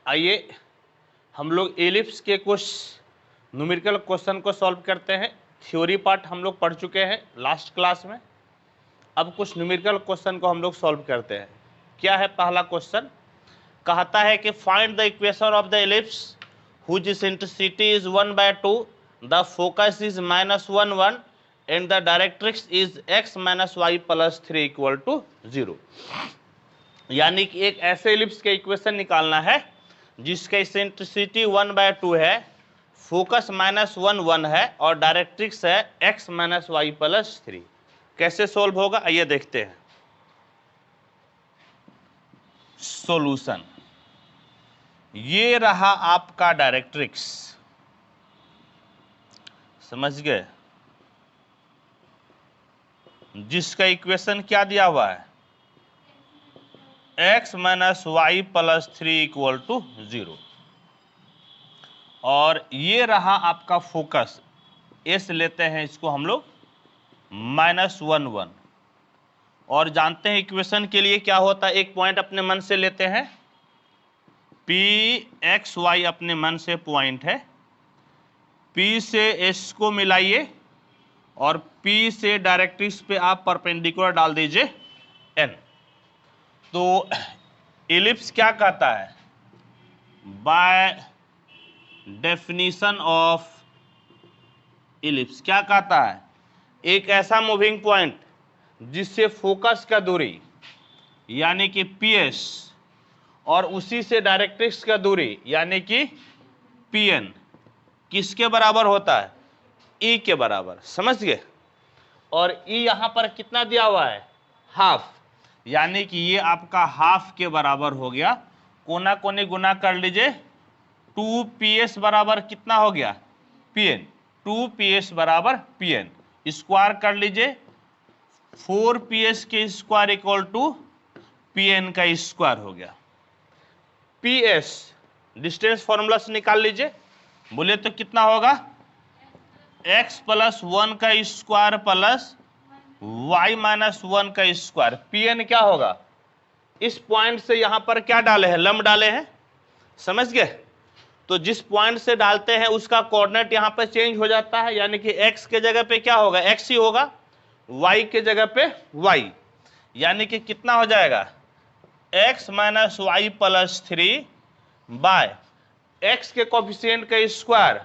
आइए हम लोग एलिप्स के कुछ न्यूमेरिकल क्वेश्चन को सॉल्व करते हैं। थ्योरी पार्ट हम लोग पढ़ चुके हैं लास्ट क्लास में। अब कुछ न्यूमेरिकल क्वेश्चन को हम लोग सॉल्व करते हैं। क्या है पहला क्वेश्चन? कहता है कि find the equation of the ellipse whose eccentricity is 1/2, the focus is -1 1 and the directrix is x - y + 3 = 0। यानी कि एक ऐसे एलिप्स का इक्वेशन निकालना है जिसका इसेंट्रिसिटी 1/2 है, फोकस -1 1 है और डायरेक्ट्रिक्स है x - y + 3। कैसे सोल्व होगा आइए देखते हैं। सॉल्यूशन, ये रहा आपका डायरेक्ट्रिक्स, समझ गए, जिसका इक्वेशन क्या दिया हुआ है x - y + 3 = 0। और ये रहा आपका फोकस, s लेते हैं इसको हम लोग -1 1। और जानते हैं इक्वेशन के लिए क्या होता है, एक पॉइंट अपने मन से लेते हैं, p x y अपने मन से पॉइंट है, p से s को मिलाइए और p से डायरेक्ट्रिक्स पे आप परपेंडिकुलर डाल दीजिए n। तो एलिप्स क्या कहता है? बाय डेफिनेशन ऑफ एलिप्स क्या कहता है? एक ऐसा मूविंग पॉइंट जिससे फोकस का दूरी यानी कि PS और उसी से डायरेक्ट्रिक्स का दूरी यानी कि PN किसके बराबर होता है? E के बराबर, समझ गए। और E यहाँ पर कितना दिया हुआ है? हाफ, यानी कि ये आपका हाफ के बराबर हो गया। कोना कोने गुना कर लीजिए, 2PS बराबर कितना हो गया? PN। 2PS बराबर PN स्क्वायर कर लीजिए, 4PS के स्क्वायर = PN का स्क्वायर हो गया। PS डिस्टेंस फॉर्मूला से निकाल लीजिए, बोले तो कितना होगा? x + 1 का स्क्वायर प्लस y - 1 का स्क्वायर। PN क्या होगा? इस पॉइंट से यहां पर क्या डाले हैं? लंब डाले हैं, समझ गए। तो जिस पॉइंट से डालते हैं उसका कोऑर्डिनेट यहां पर चेंज हो जाता है, यानी कि x के जगह पे क्या होगा? x ही होगा, y के जगह पे y, यानी कि कितना हो जाएगा? x - y + 3 बाय x के कोफिशिएंट का स्क्वायर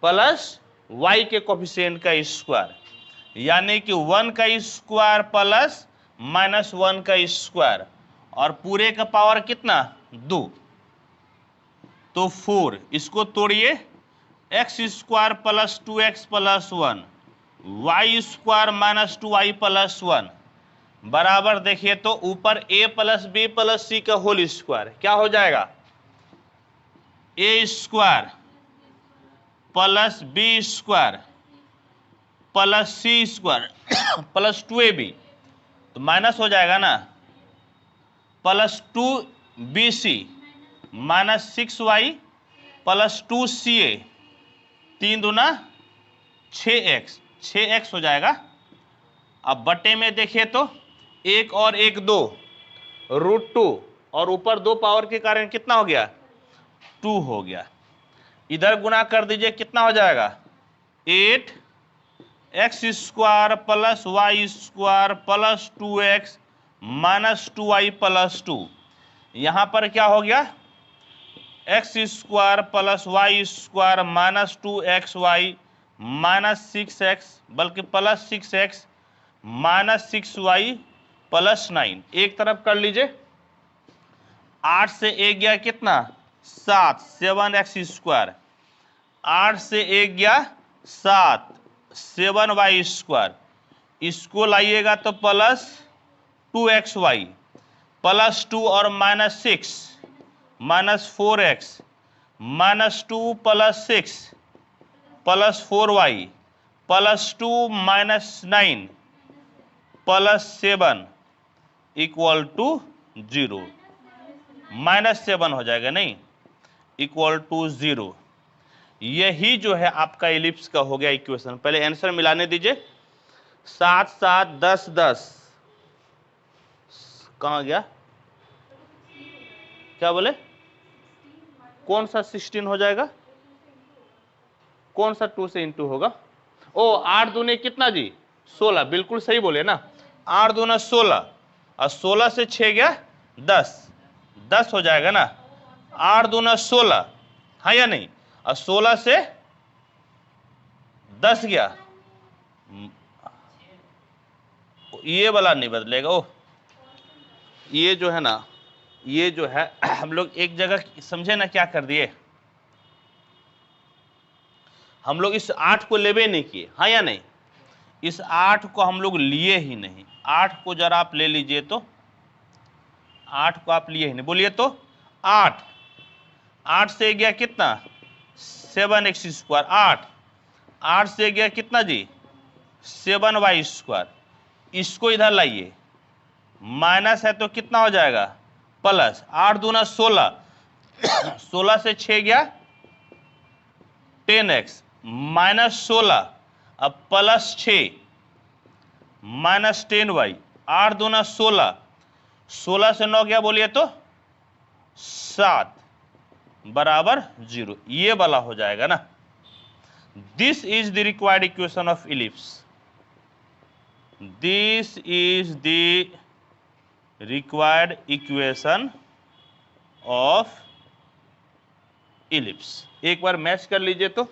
प्लस y के कोफिशिएंट का स्क्वायर, यानी कि 1 का स्क्वायर प्लस -1 का स्क्वायर और पूरे का पावर कितना? 2, तो 4। इसको तोड़िए, x² + 2x + 1 y² - 2y + 1 बराबर, देखिए तो ऊपर a + b + c का होल स्क्वायर क्या हो जाएगा? a² + b² + c² + 2ab, तो माइनस हो जाएगा ना, प्लस 2bc -6y + 2ca, 3 दूना 6x, 6x हो जाएगा। अब बटे में देखिए तो 1 और 1 2, √2 और ऊपर 2 पावर के कारण कितना हो गया? 2 हो गया। इधर गुना कर दीजिए, कितना हो जाएगा? 8x² + y² + 2x - 2y + 2। यहां पर क्या हो गया? x² + y² - 2xy -6x, बल्कि +6x -6y + 9। एक तरफ कर लीजिए, 8 से 1 गया कितना? 7, 7x²। 8 से 1 गया 7, 7y²। इसको लाइएगा तो प्लस 2xy + 2 और -6 -4x -2 + 6 + 4y + 2 -9 + 7 = 0। -7 हो जाएगा, नहीं, = 0। यही जो है आपका एलिप्स का हो गया इक्वेशन। पहले आंसर मिलाने दीजिए, 7 7 10 10 कहाँ गया? क्या बोले? कौन सा 16 हो जाएगा, कौन सा 2 से इंटू होगा? ओ 8 दूने कितना जी 16, बिल्कुल सही बोले ना, 8 दूना 16 और 16 से 6 गया 10, 10 हो जाएगा ना, 8 दूना 16, हाँ या नहीं, और 16 से 10 गया, ये वाला नहीं बदलेगा। ओ ये जो है ना, ये जो है हम लोग एक जगह समझे ना क्या कर दिए, हम लोग इस 8 को लेवे नहीं किए, हाँ या नहीं, इस 8 को हम लोग लिए ही नहीं। 8 को जरा आप ले लीजिए तो, 8 को आप लिए ही नहीं, बोलिए तो 8, 8 से गया कितना 7x², 8 से गया कितना जी 7y², इसको इधर लाइए, माइनस है तो कितना हो जाएगा प्लस, 8 दूना 16, 16 से 6 गया 10x माइनस 16, अब प्लस 6 माइनस 10y, 8 दूना 16, 16 से 9 गया बोलिए तो 7 बराबर 0, ये वाला हो जाएगा ना। This is the required equation of ellipse, this is the required equation of ellipse. एक बार मैच कर लीजिए तो,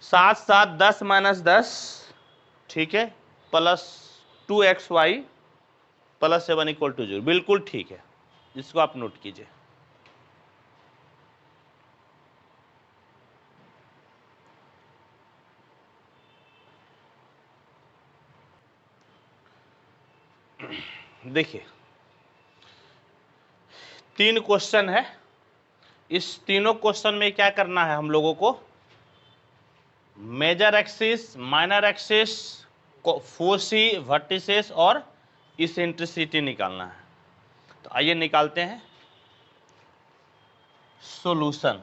7 7 10 माइनस 10, ठीक है, plus 2xy plus 7 equal to 0, बिल्कुल ठीक है, इसको आप नोट कीजिए। देखिए 3 क्वेश्चन है, इस तीनों क्वेश्चन में क्या करना है हम लोगों को, major axis, minor axis, foci, vertices और इसेंट्रिसिटी निकालना है। तो आइए निकालते हैं सॉल्यूशन।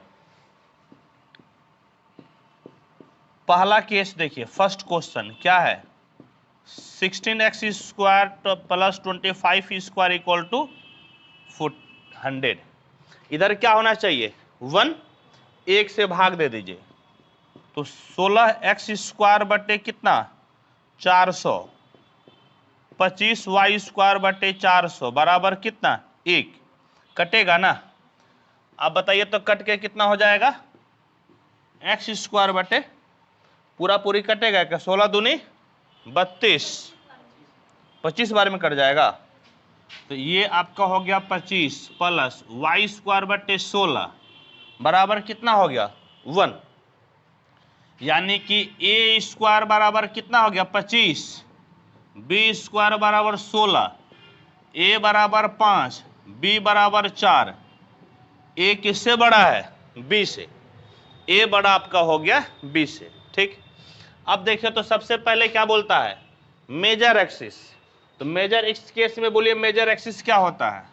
पहला केस देखिए, फर्स्ट क्वेश्चन क्या है, 16x² प्लस 25 इक्वल टू 100। इधर क्या होना चाहिए 1, 1 से भाग दे दीजिए, तो 16x² बटे कितना 400, 25y² बटे 400 बराबर कितना 1, कटेगा ना। अब बताइए तो कट के कितना हो जाएगा, x² बटे पूरा पूरी कटेगा क्या, 16 दूनी 32, 25 बार में कट जाएगा, तो ये आपका हो गया 25 प्लस y² बटे 16 बराबर कितना हो गया 1, यानी कि a² बराबर कितना हो गया 25, b² बराबर 16, a बराबर 5, b बराबर 4, a किससे बड़ा है b से, a बड़ा आपका हो गया b से, ठीक। अब देखिए तो सबसे पहले क्या बोलता है मेजर एक्सिस, तो मेजर इस केस में बोलिए मेजर एक्सिस क्या होता है,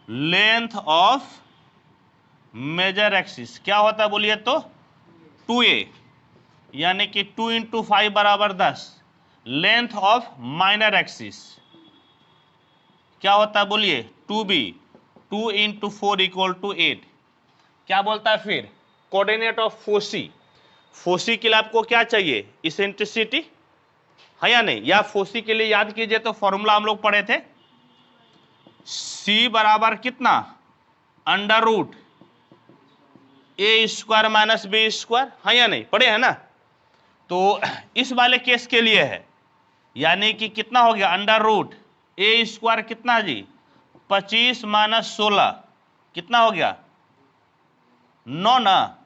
लेंथ ऑफ मेजर एक्सिस क्या होता है बोलिए तो 2a, यानी कि 2 × 5 बराबर 10। लेंथ ऑफ माइनर एक्सिस क्या होता है बोलिए 2b, 2 × 4 इक्वल टू 8। क्या बोलता है फिर कोऑर्डिनेट ऑफ फोसी, फोसी के लिए आपको क्या चाहिए इसेंट्रिसिटी, है या नहीं, या फोसी के लिए याद कीजिए तो फॉर्मूला हम लोग पढ़े थे, c बराबर कितना under root a² minus b², है या नहीं, पढ़े है ना। तो इस वाले केस के लिए है, यानी कि कितना हो गया अंडर रूट a² कितना जी 25 माइनस 16 कितना हो गया 9 ना,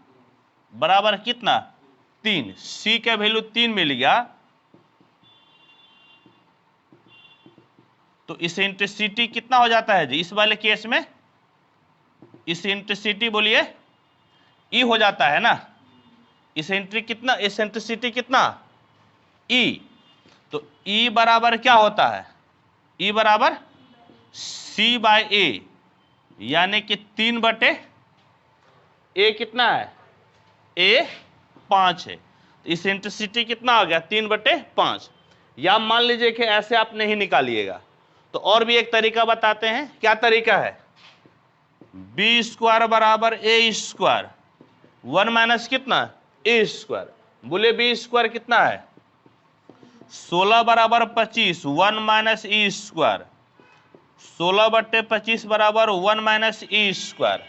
बराबर कितना 3, c का वैल्यू 3 मिल गया, तो इसेंट्रिसिटी कितना हो जाता है जी इस वाले केस में, इसेंट्रिसिटी बोलिए ई हो जाता है ना, इसेंट्रिसिटी कितना ई, तो ई बराबर क्या होता है, ई बराबर c/a, यानी कि 3 बटे a कितना है a 5 है, तो इसेंट्रिसिटी कितना हो गया 3 बटे 5। या मान लीजिए कि ऐसे आप नहीं निकालिएगा, तो और भी एक तरीका बताते हैं, क्या तरीका है, बी स्क्वायर बराबर ए स्क्वायर, 1 माइनस कितना ए स्क्वायर, बोले बी स्क्वायर कितना है 16 बराबर 25, 1 माइनस ई स्क्वायर, 16/25 बराबर 1 माइनस ई स्क्वायर,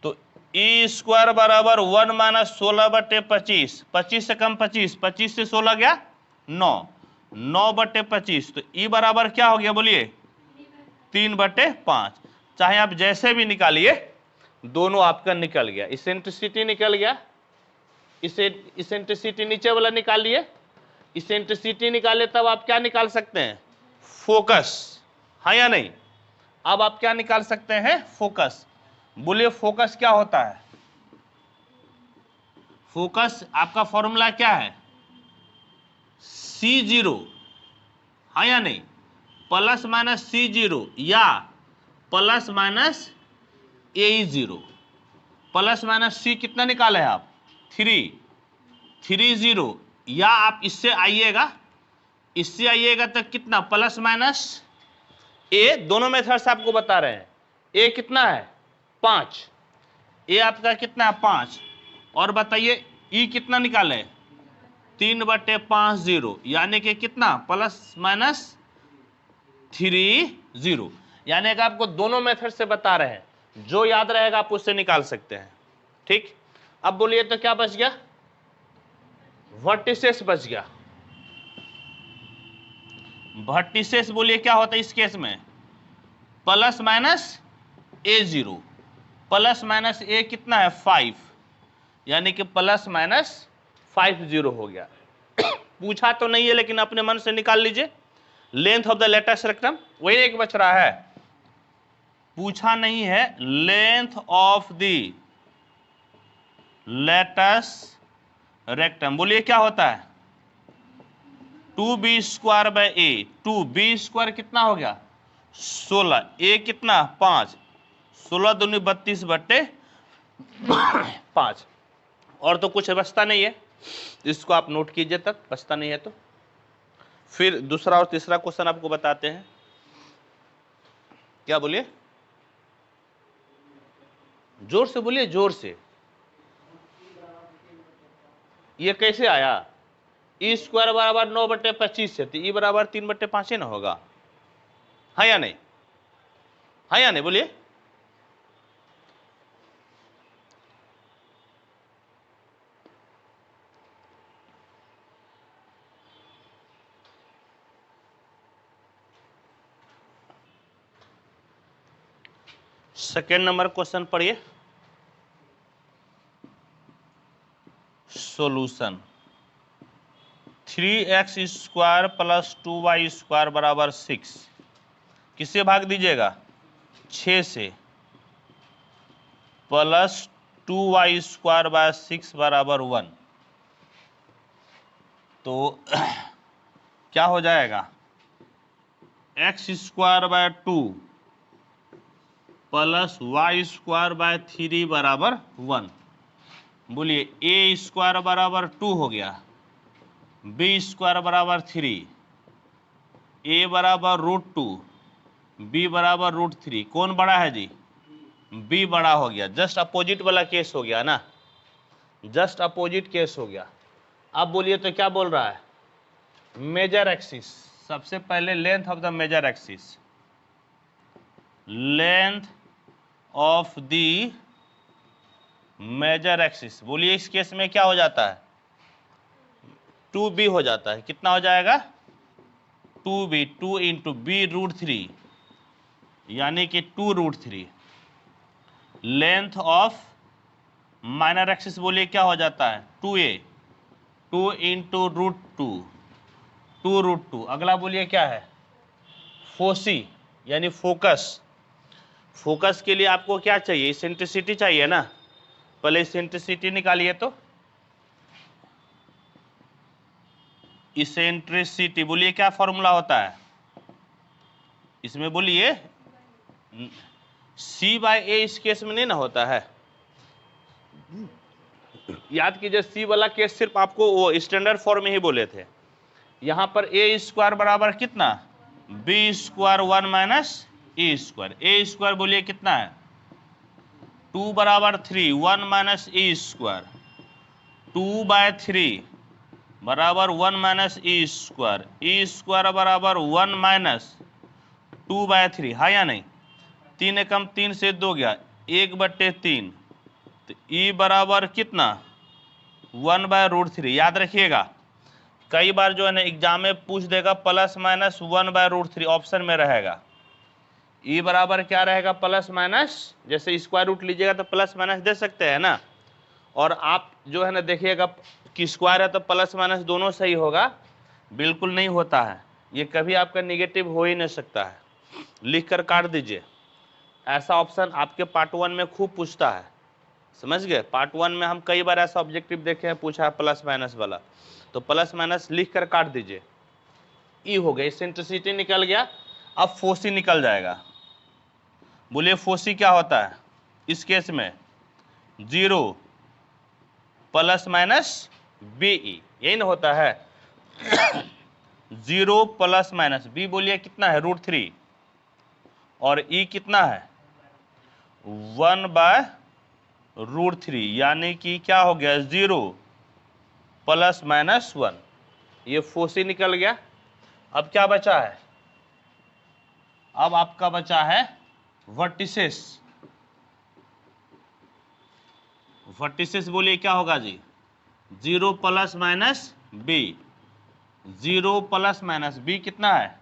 तो ई स्क्वायर बराबर 1 माइनस 16/25, 25 से कम 25, 25 से 16 गया 9, 9/25, तो ई बराबर क्या हो गया बोलिए 3/5। चाहे आप जैसे भी निकालिए दोनों आपका निकल गया, इसेंट्रिसिटी निकल गया, इसेंट्रिसिटी नीचे वाला निकाल लिए, इसेंट्रिसिटी निकाले तब आप क्या निकाल सकते हैं फोकस, हाँ या नहीं। अब आप क्या निकाल सकते हैं फोकस, बोलिए फोकस क्या होता है, फोकस आपका फॉर्मूला क्या है C0, हाँ या नहीं, प्लस माइनस C0 या plus minus A0, plus minus C कितना निकाले हैं आप 3, या आप इससे आइएगा तो कितना प्लस माइनस A, दोनों मेथड से आपको बता रहे हैं, A कितना है 5, A आपका कितना है 5, और बताइए E कितना निकाले 3/50, यानी कि कितना प्लस माइनस 30, यानी कि आपको दोनों मेथड से बता रहे हैं, जो याद रहेगा आप उससे निकाल सकते हैं। ठीक, अब बोलिए तो क्या बच गया, वर्टिसेस बच गया। वर्टिसेस बोलिए क्या होता है इस केस में plus minus A0, plus minus A कितना है 5, यानी कि प्लस माइनस 50 हो गया। पूछा तो नहीं है लेकिन अपने मन से निकाल लीजिए, length of the latus rectum, वही एक बच रहा है, पूछा नहीं है, length of the latus rectum बोलिए क्या होता है 2b square by A, 2b square कितना हो गया 16, ए कितना 5, 16 दूनी 32/5, और तो कुछ बचता नहीं है, इसको आप नोट कीजिए तक बचता नहीं है तो। फिर दूसरा और तीसरा क्वेश्चन आपको बताते हैं, क्या बोलिए जोर से बोलिए, जोर से, ये कैसे आया, ई स्क्वायर बराबर 9/25 है तो ई बराबर 3/5 ही ना होगा, है या नहीं, है या नहीं बोलिए। सेकेंड नंबर क्वेश्चन पढ़िए, solution 3x square plus 2y square बराबर 6, किससे भाग दीजिएगा 6 से, प्लस 2y स्क्वायर बाय 6 बराबर 1, तो क्या हो जाएगा x square bye 2 plus y square by 3 बराबर 1, बोलिए a स्क्वायर बराबर 2 हो गया, b स्क्वायर बराबर 3, a बराबर √2, b बराबर √3, कौन बड़ा है जी b बड़ा हो गया, जस्ट अपोजिट वाला केस हो गया ना, जस्ट अपोजिट केस हो गया। अब बोलिए तो क्या बोल रहा है मेजर एक्सिस, सबसे पहले length of the major axis, length of the major axis, बोलिए इस केस में क्या हो जाता है 2b हो जाता है, कितना हो जाएगा 2b, 2 इंटू b√3, यानी कि 2√3, लेंथ ऑफ माइनर एक्सिस बोलिए क्या हो जाता है 2a, 2 इंटू √2, 2√2, अगला बोलिए क्या है फोसी यानी फोकस, फोकस के लिए आपको क्या चाहिए इसेंट्रिसिटी चाहिए ना, पहले इसेंट्रिसिटी निकालिए, तो इसेंट्रिसिटी बोलिए क्या फॉर्मूला होता है इसमें, बोलिए C/A इस केस में नहीं ना होता है, याद कीजिए C वाला केस सिर्फ आपको वो स्टैंडर्ड फॉर्म में ही बोले थे, यहां पर a स्क्वायर बराबर कितना b square 1 minus e square, a square बोलिए कितना है 2 बराबर 3, 1 माइनस ई स्क्वायर, 2/3 बराबर 1 माइनस ई स्क्वायर बराबर 1 माइनस 2/3, हाँ या नहीं। 3 एकम 3 से 2 गया, 1/3, तो ई बराबर कितना 1/√3। याद रखिएगा कई बार जो है ना एग्जाम में पूछ देगा प्लस माइनस 1/√3 ऑप्शन में रहेगा। ई बराबर क्या रहेगा प्लस माइनस, जैसे स्क्वायर रूट लीजिएगा तो प्लस माइनस दे सकते हैं ना, और आप जो है ना देखिएगा कि स्क्वायर है तो प्लस माइनस दोनों सही होगा, बिल्कुल नहीं होता है, ये कभी आपका निगेटिव हो ही नहीं सकता है। लिख कर काट दीजिए, ऐसा ऑप्शन आपके पार्ट 1 में खूब पूछता है, समझ गए। पार्ट 1 में हम कई बार ऐसा ऑब्जेक्टिव देखे हैं पूछा है प्लस माइनस वाला, तो प्लस माइनस लिख कर काट दीजिए। ई हो गया, इसेंट्रिसिटी निकल गया, अब फोसी निकल जाएगा। बोलिए फोसी क्या होता है इस केस में, 0 प्लस माइनस बीई, यही ना होता है। 0 प्लस माइनस बी बोलिए कितना है √3, और ई कितना है 1/√3, यानी कि क्या हो गया 0 प्लस माइनस 1, ये फोसी निकल गया। अब क्या बचा है, अब आपका बचा है वर्टिसेस। वर्टिसेस बोलिए क्या होगा जी, 0 plus minus B, 0 plus minus B कितना है,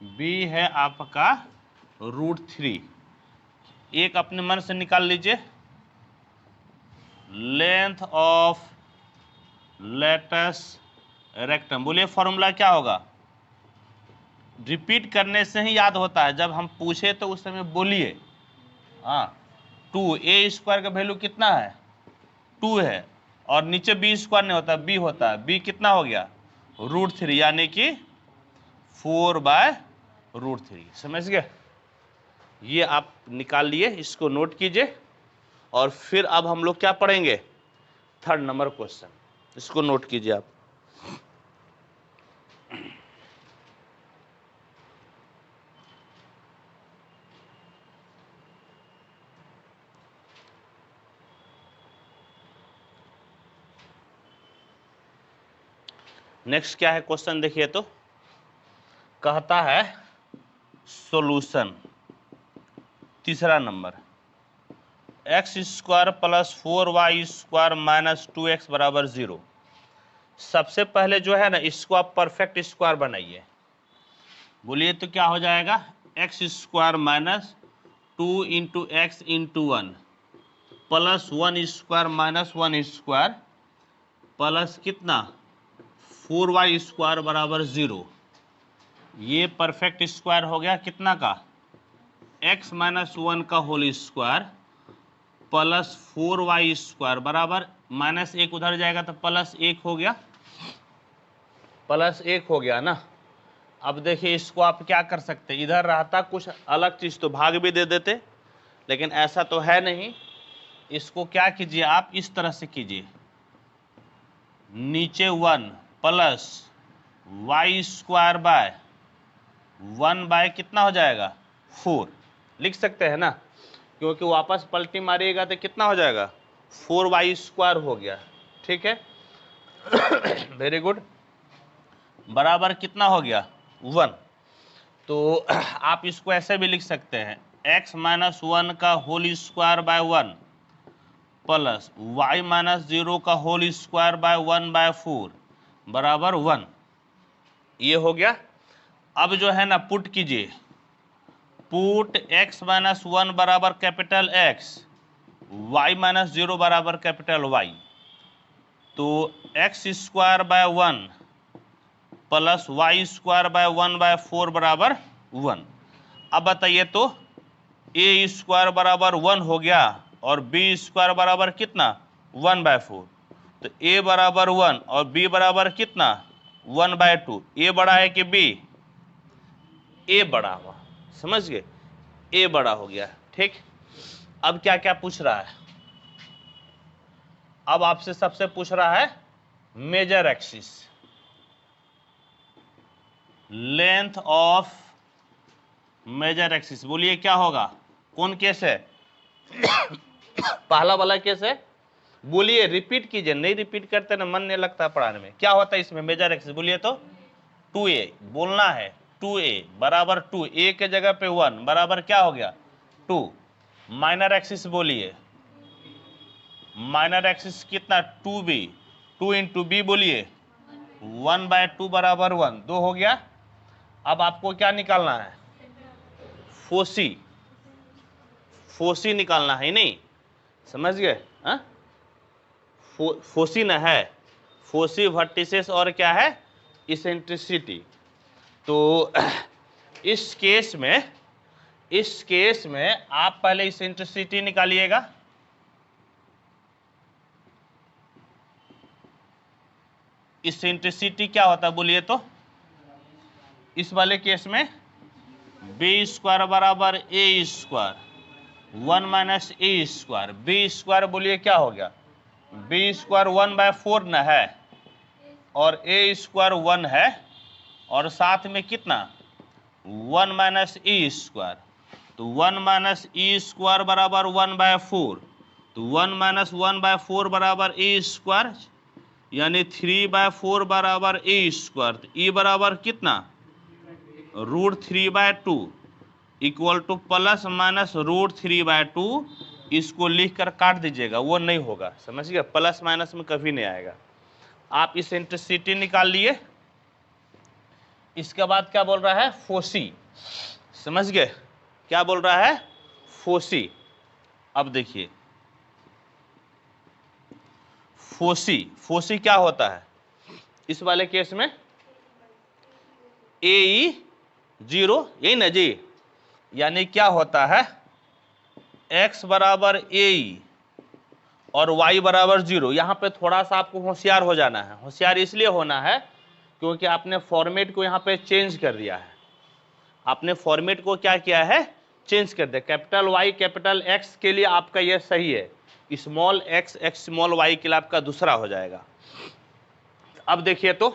बी है आपका √3। एक अपने मन से निकाल लीजिए, लेंथ ऑफ लेटस रेक्टम। बोलिए फॉर्मूला क्या होगा, रिपीट करने से ही याद होता है, जब हम पूछे तो उस समय बोलिए। हाँ 2, ए स्क्वायर का वैल्यू कितना है 2 है, और नीचे बी स्क्वायर नहीं होता बी होता है, बी कितना हो गया √3, यानी कि 4/√3। समझ गए, ये आप निकाल लिए, इसको नोट कीजिए। और फिर अब हम लोग क्या पढ़ेंगे, 3rd नंबर क्वेश्चन, इसको नोट कीजिए आप। नेक्स्ट क्या है क्वेश्चन देखिए, तो कहता है solution 3रा number, x² + 4y² - 2x बराबर 0। सबसे पहले जो है ना इसको आप परफेक्ट स्क्वायर बनाइए। बोलिए तो क्या हो जाएगा, x² - 2 × x × 1 प्लस 1² - 1² प्लस कितना 4y² बराबर 0। ये परफेक्ट स्क्वायर हो गया कितना का, x - 1 का होल स्क्वायर प्लस 4y² बराबर -1 उधर जाएगा तो +1 हो गया, +1 हो गया ना। अब देखिए इसको आप क्या कर सकते, इधर रहता कुछ अलग चीज़ तो भाग भी दे देते, लेकिन ऐसा तो है नहीं। इसको क्या कीजिए आप इस तरह से कीजिए, नीचे 1 प्लस y² / 1 कितना हो जाएगा 4, लिख सकते हैं ना, क्योंकि वापस पलटी मारिएगा तो कितना हो जाएगा 4y² हो गया, ठीक है। वेरी गुड, बराबर कितना हो गया 1। तो आप इसको ऐसे भी लिख सकते हैं, x - 1 का होल स्क्वायर बाय 1 प्लस y - 0 का होल स्क्वायर बाय 1/4 बराबर 1। ये हो गया। अब जो है ना पुट कीजिए, पुट x - 1 बराबर कैपिटल X, y - 0 बराबर कैपिटल Y, तो x² bye 1 plus y² bye 1/4 बराबर 1। अब बताइए तो a² बराबर 1 हो गया और b² बराबर कितना 1/4, तो a बराबर 1 और b बराबर कितना 1/2। a बड़ा है कि b, a बड़ा हुआ, समझ गए, a बड़ा हो गया, ठीक। अब क्या क्या पूछ रहा है, अब आपसे सबसे पूछ रहा है major axis, length of major axis. बोलिए क्या होगा, कौन केस है पहला वाला केस है, बोलिए रिपीट कीजिए, नहीं रिपीट करते ना मन नहीं लगता पढ़ाने में। क्या होता है इसमें मेजर एक्सिस, बोलिए तो 2a बोलना है, 2a बराबर 2, a के जगह पे 1 बराबर क्या हो गया 2। माइनर एक्सिस बोलिए, माइनर एक्सिस कितना 2b, 2 इंटू बी बोलिए 1/2 बराबर 1, 2 हो गया। अब आपको क्या निकालना है, फोसी, फोसी निकालना है नहीं, समझ गए? हाँ फोसी न है, फोसी वर्टिसेस और क्या है इसेंट्रिसिटी। तो इस केस में आप पहले इसेंट्रिसिटी निकालिएगा। इसेंट्रिसिटी क्या होता है बोलिए तो, इस वाले केस में बी स्क्वायर बराबर ए square 1 minus A square, B square बोलिए क्या हो गया, बी स्क्वायर 1/4 न है और ए स्क्वायर 1 है और साथ में कितना 1 माइनस ई स्क्वायर, तो 1 माइनस ई स्क्वायर बराबर 1/4, तो 1 माइनस 1/4 बराबर ए स्क्वायर, यानी 3/4 बराबर ए स्क्वायर, तो ई बराबर कितना √3/2 इक्वल टू प्लस माइनस √3/2। इसको लिखकर काट दीजिएगा, वो नहीं होगा, समझिए प्लस माइनस में कभी नहीं आएगा। आप इसेंट्रिसिटी निकाल लिए। इसके बाद क्या बोल रहा है फोसी, समझ गए क्या बोल रहा है फोसी। अब देखिए फोसी, फोसी क्या होता है इस वाले केस में, ए 0 यही ना जी, यानी क्या होता है x बराबर ए और y बराबर 0। यहाँ पे थोड़ा सा आपको होशियार हो जाना है, होशियार इसलिए होना है क्योंकि आपने फॉर्मेट को यहाँ पे चेंज कर दिया है, आपने फॉर्मेट को क्या किया है चेंज कर दिया। कैपिटल Y कैपिटल X के लिए आपका ये सही है, स्मॉल x स्मॉल y के लिए आपका दूसरा हो जाएगा। अब देखिए तो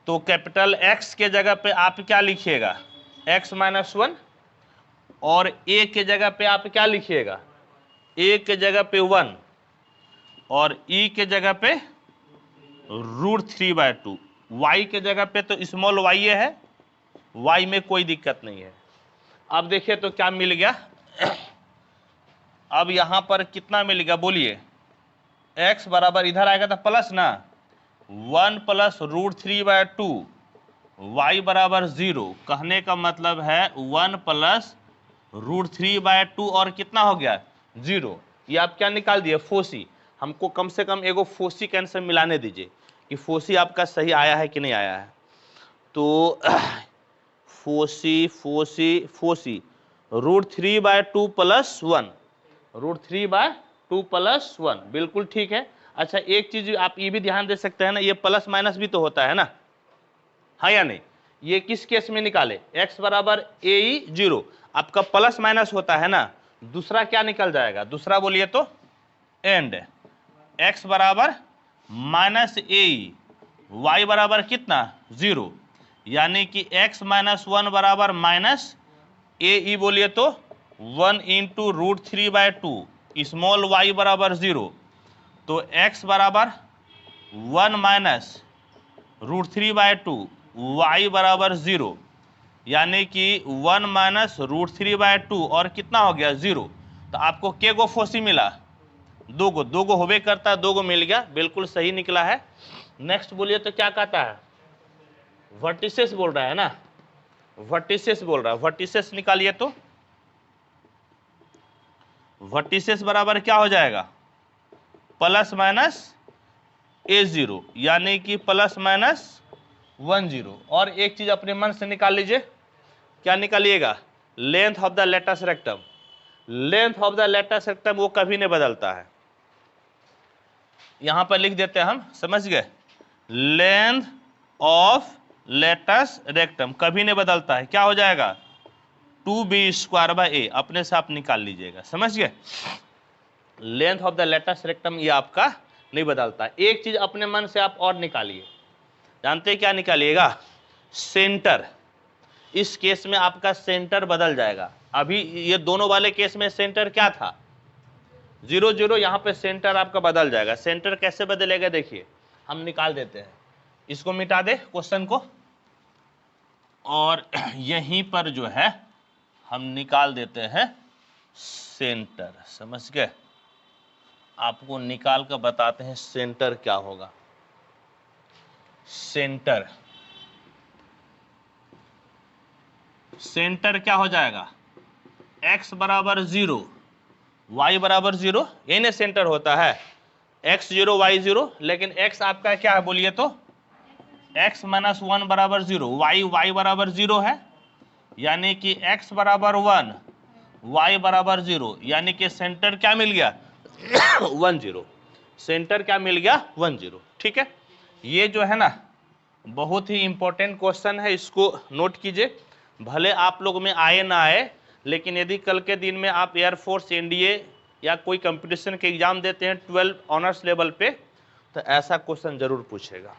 कैपिटल X के जगह पे आप क्या लिखिएगा x-1 और a के जगह पे आप क्या लिखिएगा, a के जगह पे 1 और e के जगह पे √3/2, y के जगह पे तो स्मॉल y है, y में कोई दिक्कत नहीं है। अब देखिए तो क्या मिल गया, अब यहां पर कितना मिल गया बोलिए, x बराबर इधर आएगा तो प्लस ना 1 प्लस √3/2, y बराबर 0, कहने का मतलब है 1 प्लस √3/2 और कितना हो गया 0। ये आप क्या निकाल दिए फोसी। हमको कम से कम एगो फोसी का आंसर मिलाने दीजिए कि फोसी आपका सही आया है कि नहीं आया है। तो foci foci foci √3/2 plus 1, √3/2 plus 1 बिल्कुल ठीक है। अच्छा एक चीज आप ये भी ध्यान दे सकते हैं ना, ये प्लस माइनस भी तो होता है ना, हाँ या नहीं। ये किस केस में निकाले, x बराबर ए 0 आपका प्लस माइनस होता है ना, दूसरा क्या निकल जाएगा, दूसरा बोलिए तो एंड x बराबर माइनस ए, y बराबर कितना 0, यानी कि x-1 बराबर माइनस ए बोलिए तो 1 इंटू √3/2 स्मॉल y बराबर 0, तो x बराबर 1 माइनस √3/2 y बराबर 0, यानी कि 1 माइनस √3/2 और कितना हो गया 0। तो आपको के गो फोसी मिला, दो गो होबे करता है, 2 गो मिल गया, बिल्कुल सही निकला है। नेक्स्ट बोलिए तो क्या कहता है, वर्टिसेस बोल रहा है ना, वर्टिसेस बोल रहा है, वर्टिसेस निकालिए तो वर्टिसेस बराबर क्या हो जाएगा प्लस माइनस a0, यानी कि प्लस माइनस 1 0। और एक चीज अपने मन से निकाल लीजिए, क्या निकालिएगा, length of the latus rectum. Length of the latus rectum वो कभी नहीं बदलता है, यहां पर लिख देते हैं हम, समझ गए, लेंथ ऑफ लेटस रेक्टम कभी नहीं बदलता है, क्या हो जाएगा 2b²/a, अपने से आप निकाल लीजिएगा, समझ गए। Length of the latus rectum ये आपका नहीं बदलता। एक चीज अपने मन से आप और निकालिए, जानते हैं क्या निकालिएगा, सेंटर। इस केस में आपका सेंटर बदल जाएगा। अभी ये दोनों वाले केस में सेंटर क्या था, 0 0, यहाँ पे सेंटर आपका बदल जाएगा। सेंटर कैसे बदलेगा देखिए, हम निकाल देते हैं, इसको मिटा दे क्वेश्चन को, और यहीं पर जो है हम निकाल देते हैं सेंटर। समझ गए, आपको निकाल कर बताते हैं सेंटर क्या होगा। सेंटर क्या हो जाएगा, x बराबर 0 y बराबर 0, यही ना सेंटर होता है, x 0 y 0, लेकिन x आपका क्या है बोलिए तो, x माइनस 1 बराबर 0, y बराबर 0 है, यानी कि x बराबर 1 y बराबर 0, यानी कि सेंटर क्या मिल गया 1 0, सेंटर क्या मिल गया 1 0। ठीक है, ये जो है ना बहुत ही इंपॉर्टेंट क्वेश्चन है, इसको नोट कीजिए। भले आप लोग में आए ना आए, लेकिन यदि कल के दिन में आप एयरफोर्स, एनडीए या कोई कंपटीशन के एग्जाम देते हैं 12 ऑनर्स लेवल पे, तो ऐसा क्वेश्चन जरूर पूछेगा।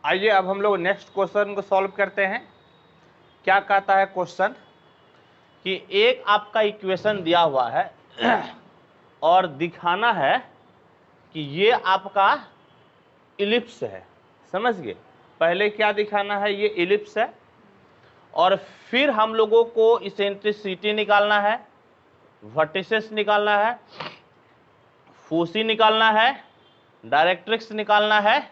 आइए अब हम लोग नेक्स्ट क्वेश्चन को सॉल्व करते हैं। क्या कहता है क्वेश्चन कि एक आपका इक्वेशन दिया हुआ है और दिखाना है कि ये आपका इलिप्स है। समझ गए, पहले क्या दिखाना है, ये इलिप्स है, और फिर हम लोगों को इसेंट्रिसिटी निकालना है, वर्टिसेस निकालना है, फोसी निकालना है, डायरेक्ट्रिक्स निकालना है,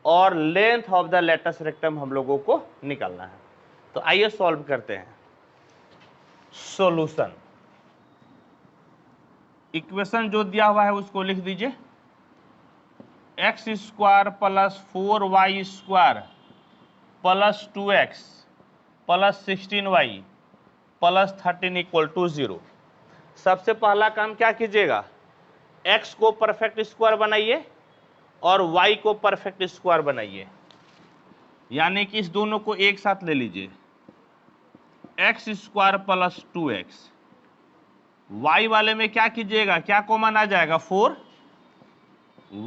और length of the latus rectum हम लोगों को निकालना है। तो आइए सॉल्व करते हैं। सॉल्यूशन, इक्वेशन जो दिया हुआ है उसको लिख दीजिए, x square plus 4y square plus 2x plus 16y plus 13 equal to 0। सबसे पहला काम क्या कीजिएगा, x को परफेक्ट स्क्वायर बनाइए और y को परफेक्ट स्क्वायर बनाइए, यानी कि इस दोनों को एक साथ ले लीजिए, x square plus 2x। y वाले में क्या कीजिएगा, क्या कॉमन आ जाएगा 4,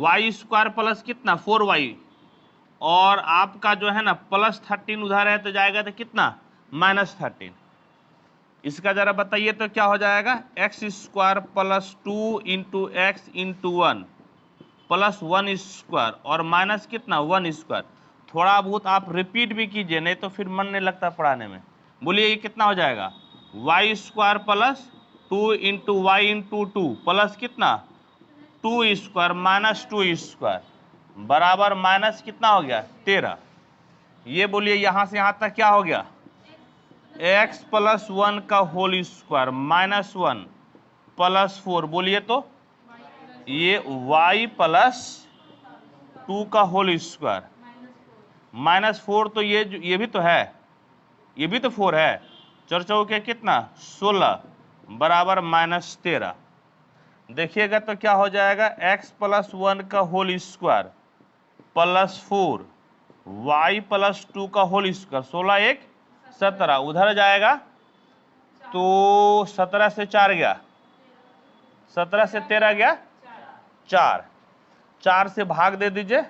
y स्क्वायर प्लस कितना 4y, और आपका जो है ना प्लस 13 उधर है तो जाएगा तो कितना माइनस 13। इसका जरा बताइए तो क्या हो जाएगा, x square plus 2 into x into 1 plus 1 square और माइनस कितना 1 स्क्वायर। थोड़ा बहुत आप रिपीट भी कीजिए, नहीं तो फिर मन नहीं लगता पढ़ाने में। बोलिए ये कितना हो जाएगा, y square plus 2 into y into 2 plus कितना 2 स्क्वायर माइनस 2 स्क्वायर बराबर माइनस कितना हो गया 13। ये बोलिए यहाँ से यहाँ तक क्या हो गया, x प्लस 1 का होल स्क्वायर माइनस 1 प्लस 4, बोलिए तो ये y प्लस 2 का होल स्क्वायर माइनस 4, तो ये भी तो है, ये भी तो 4 है, 4 चौके कितना 16 बराबर माइनस 13। देखिएगा तो क्या हो जाएगा, x प्लस 1 का whole square plus 4 y plus 2 का होल स्क्वायर, 16 1 17, उधर जाएगा तो 17 से 4 गया, 17 से 13 गया 4, 4 से भाग दे दीजिए,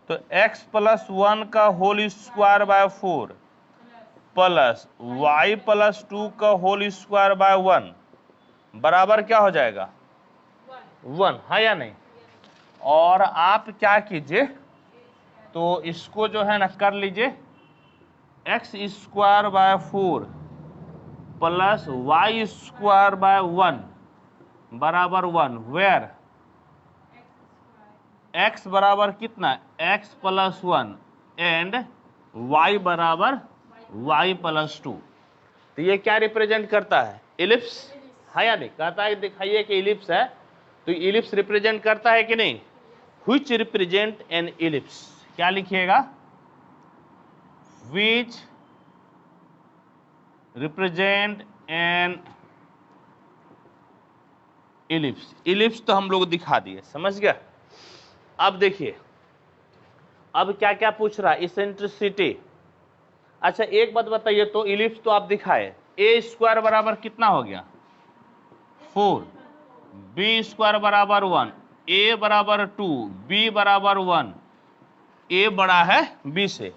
तो x प्लस 1 का whole square by 4 plus y plus 2 का होल स्क्वायर बाय 1 बराबर क्या हो जाएगा 1, है या नहीं। और आप क्या कीजिए, तो इसको जो है ना कर लीजिए, x square by 4 plus y square by 1 बराबर 1, वेयर x बराबर कितना x प्लस 1 एंड y बराबर y प्लस 2। तो ये क्या रिप्रेजेंट करता है, इलिप्स, है या नहीं, कहता है दिखाइए कि इलिप्स है, तो इलिप्स रिप्रेजेंट करता है कि नहीं, व्हिच रिप्रेजेंट एन इलिप्स, क्या लिखिएगा, which represent N ellipse. Ellipse तो हम लोग दिखा दिए, समझ गया। अब देखिए अब क्या क्या पूछ रहा है, इसेंट्रिसिटी। अच्छा एक बात बताइए तो, इलिप्स तो आप दिखाए, ए स्क्वायर बराबर कितना हो गया 4, बी स्क्वायर बराबर 1, ए बराबर 2, बी बराबर 1, ए बड़ा है बी से।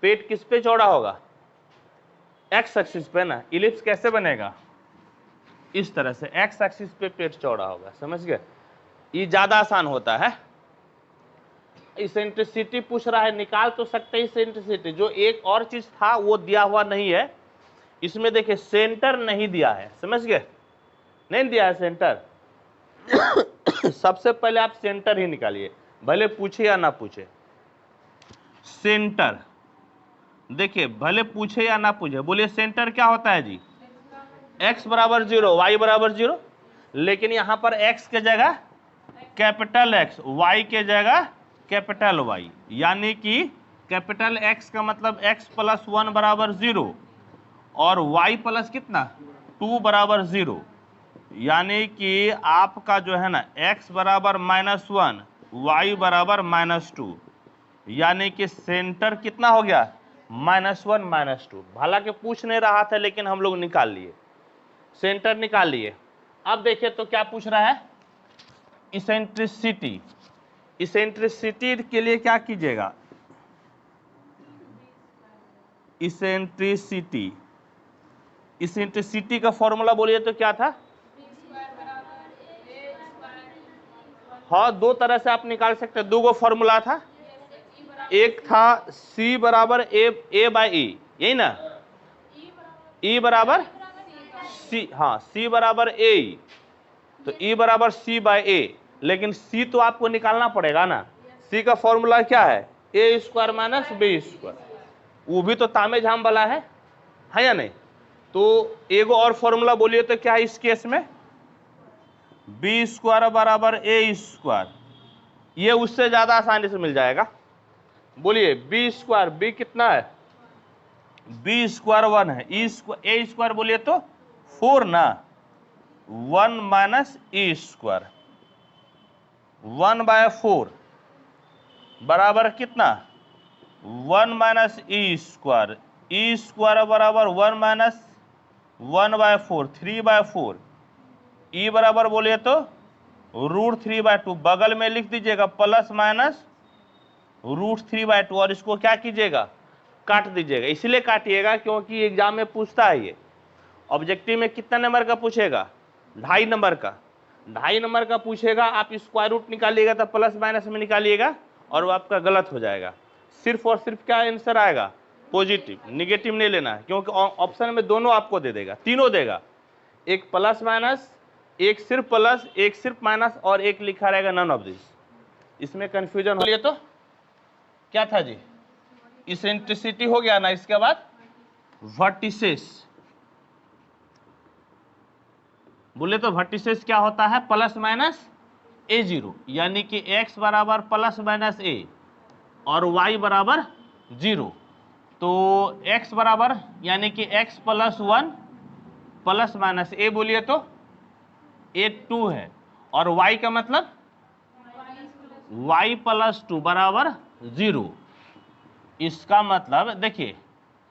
पेट किस पे चौड़ा होगा, एक्स एक्सिस पे ना। इलिप्स कैसे बनेगा, इस तरह से एक्स एक्सिस पे पेट चौड़ा होगा, समझ गए। ये ज्यादा आसान होता है। इसेंट्रिसिटी पूछ रहा है, निकाल तो सकते हैं इसेंट्रिसिटी। जो एक और चीज था वो दिया हुआ नहीं है इसमें, देखिए सेंटर नहीं दिया है, समझ गए, नहीं दिया है सेंटर। सबसे पहले आप सेंटर ही निकालिए, भले पूछे या ना पूछे। सेंटर देखिए, भले पूछे या ना पूछे, बोलिए सेंटर क्या होता है जी, x बराबर 0, y बराबर 0। लेकिन यहां पर x के जगह कैपिटल X, y के जगह कैपिटल Y, यानी कि कैपिटल X का मतलब x प्लस 1 बराबर 0 और y प्लस कितना 2 बराबर 0, यानी कि आपका जो है ना x बराबर -1, y बराबर -2, यानी कि सेंटर कितना हो गया -1 -2। हालांकि पूछ नहीं रहा था लेकिन हम लोग निकाल लिए, सेंटर निकाल लिए। अब देखिए तो क्या पूछ रहा है, इसेंट्रिसिटी। इसेंट्रिसिटी के लिए क्या कीजिएगा, इसेंट्रिसिटी, इसेंट्रिसिटी का फॉर्मूला बोलिए तो क्या था। हाँ दो तरह से आप निकाल सकते हैं, दो गो फॉर्मूला था। एक था C बराबर ए बाई ई, यही ना, E बराबर C, हाँ C बराबर ए, तो E बराबर C बाई ए। लेकिन C तो आपको निकालना पड़ेगा ना, C का फॉर्मूला क्या है, ए स्क्वायर माइनस बी स्क्वायर, वो भी तो तामे झाम वाला है या नहीं। तो एगो और फॉर्मूला बोलिए तो क्या है इस केस में, बी स्क्वायर बराबर ए स्क्वायर, ये उससे ज्यादा आसानी से मिल जाएगा। बोलिए बी स्क्वायर, बी कितना है, बी स्क्वायर 1 है, ए स्क्वायर बोलिए तो 4 ना, 1 माइनस ए स्क्वायर, 1/4 बराबर कितना 1 minus E square, E square बराबर 1 माइनस 1/4, 3/4। ई बराबर बोलिए तो √3/2, बगल में लिख दीजिएगा प्लस माइनस √3/2, और इसको क्या कीजिएगा काट दीजिएगा। इसलिए काटिएगा क्योंकि एग्जाम में पूछता है ये। ऑब्जेक्टिव में कितना नंबर का पूछेगा, 2.5 नंबर का, 2.5 नंबर का पूछेगा। आप स्क्वायर रूट निकालिएगा तो प्लस माइनस में निकालिएगा और वो आपका गलत हो जाएगा। सिर्फ और सिर्फ क्या आंसर आएगा, पॉजिटिव, निगेटिव नहीं लेना है, क्योंकि ऑप्शन में दोनों आपको दे देगा, तीनों देगा, एक प्लस माइनस, एक सिर्फ प्लस, एक सिर्फ माइनस, और एक लिखा रहेगा नन ऑफ दिस। इसमें कंफ्यूजन हो, तो क्या था जी, इसेंट्रिसिटी हो गया ना। इसके बाद वर्टिसेस, बोले तो वर्टिसेस क्या होता है, प्लस माइनस a0, यानी कि x बराबर प्लस माइनस a और y बराबर 0। तो x बराबर यानी कि x plus 1 plus minus a बोलिए तो a 2 है, और y का मतलब y प्लस 2 बराबर 0। इसका मतलब देखिए